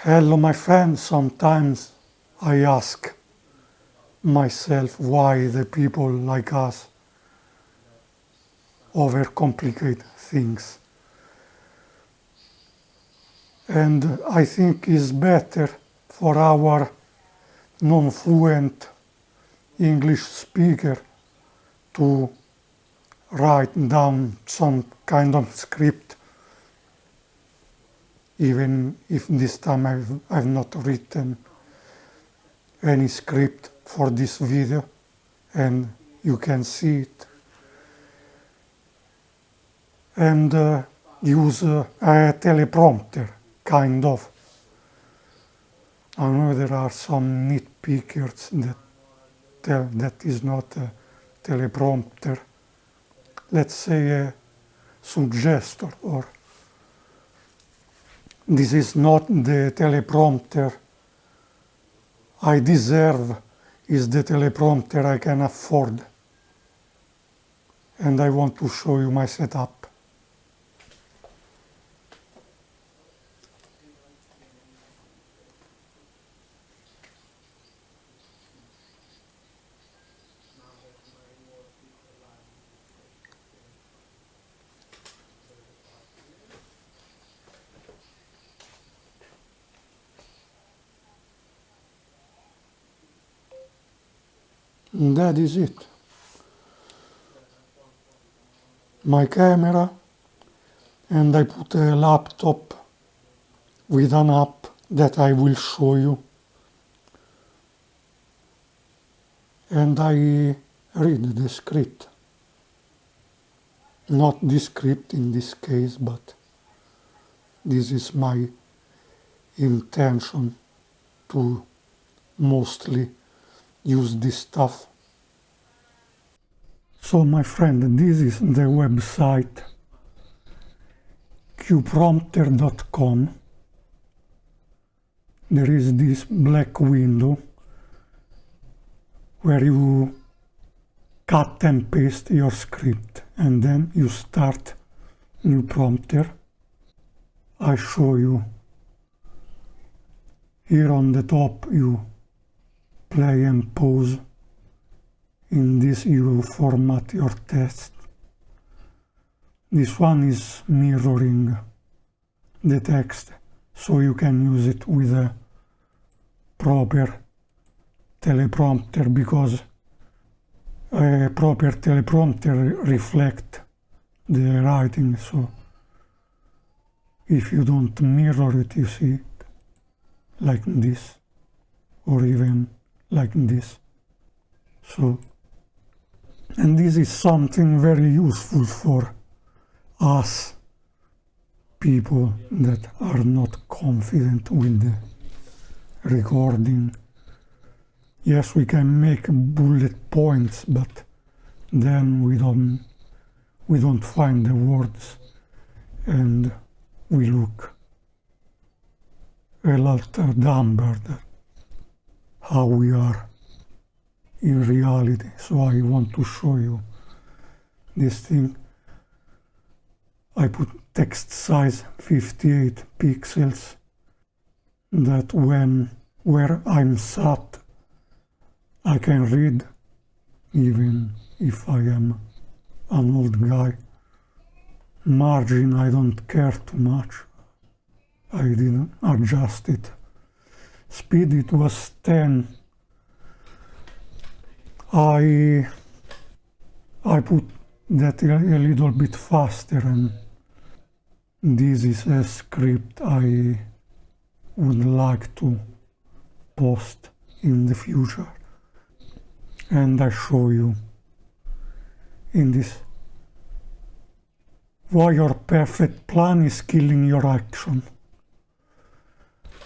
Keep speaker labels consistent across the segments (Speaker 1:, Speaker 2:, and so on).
Speaker 1: Hello my friends, sometimes I ask myself why the people like us overcomplicate things. And I think it's better for our non-fluent English speaker to write down some kind of script, even if this time I've not written any script for this video, and you can see it, and use a teleprompter, kind of. I know there are some nitpickers that is not a teleprompter, let's say a suggestor, or this is not the teleprompter I deserve, is the teleprompter I can afford. And I want to show you my setup. And that is it. My camera, and I put a laptop with an app that I will show you. And I read the script. Not the script in this case, but this is my intention to mostly use this stuff. So my friend, this is the website CuePrompter.com. There is this black window where you cut and paste your script, and then you start new prompter. I show you here on the top, you play and pause. In this you format your text. This one is mirroring the text, so you can use it with a proper teleprompter, because a proper teleprompter reflects the writing, so if you don't mirror it, you see it like this, or even like this. So, and this is something very useful for us people that are not confident with the recording. Yes, we can make bullet points, but then we don't find the words, and we look a lot dumber than how we are in reality. So I want to show you this thing. I put text size 58 pixels, that where I'm sat I can read, even if I am an old guy. Margin I don't care too much, I didn't adjust it. Speed it was 10. I put that a little bit faster, and this is a script I would like to post in the future, and I show you in this why your perfect plan is killing your action.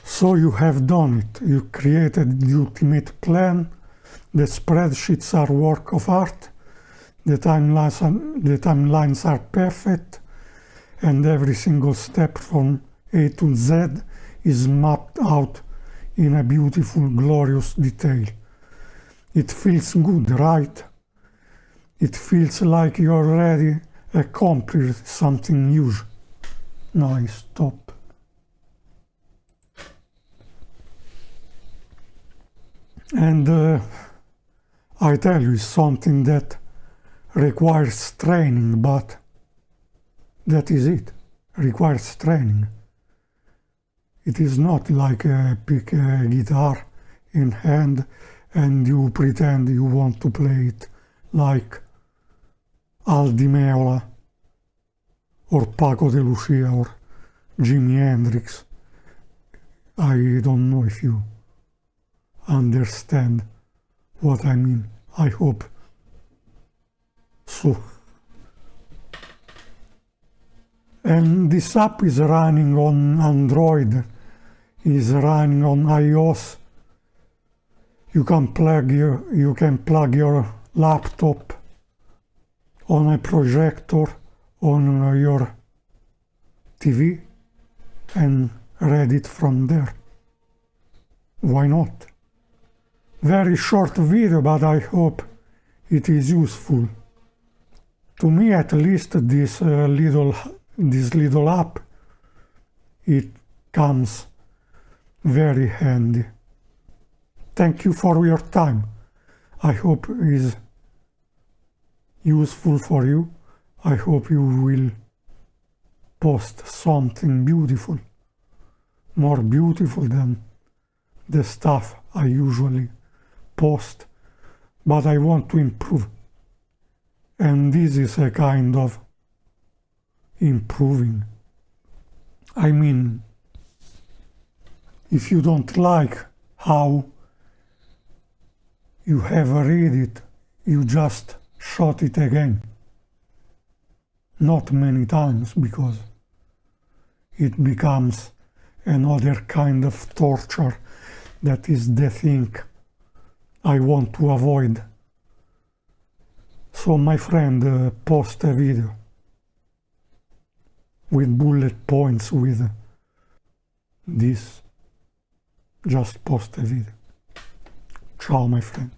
Speaker 1: So you have done it. You created the ultimate plan. The spreadsheets are work of art. The timelines are perfect, and every single step from A to Z is mapped out in a beautiful, glorious detail. It feels good, right? It feels like you already accomplished something huge. Now I stop. And I tell you, it's something that requires training, but that is it. Requires training. It is not like pick a guitar in hand and you pretend you want to play it like Al Di Meola or Paco de Lucia or Jimi Hendrix. I don't know if you understand what I mean. I hope so. And this app is running on Android, is running on iOS. You can plug your laptop on a projector on your TV and read it from there. Why not? Very short video, but I hope it is useful. To me, at least, this little app, it comes very handy. Thank you for your time. I hope it is useful for you. I hope you will post something beautiful, more beautiful than the stuff I usually post, but I want to improve. And this is a kind of improving. I mean, if you don't like how you have read it, you just shot it again. Not many times, because it becomes another kind of torture. That is the thing I want to avoid. So my friend, post a video with bullet points with this. Just post a video. Ciao, my friend.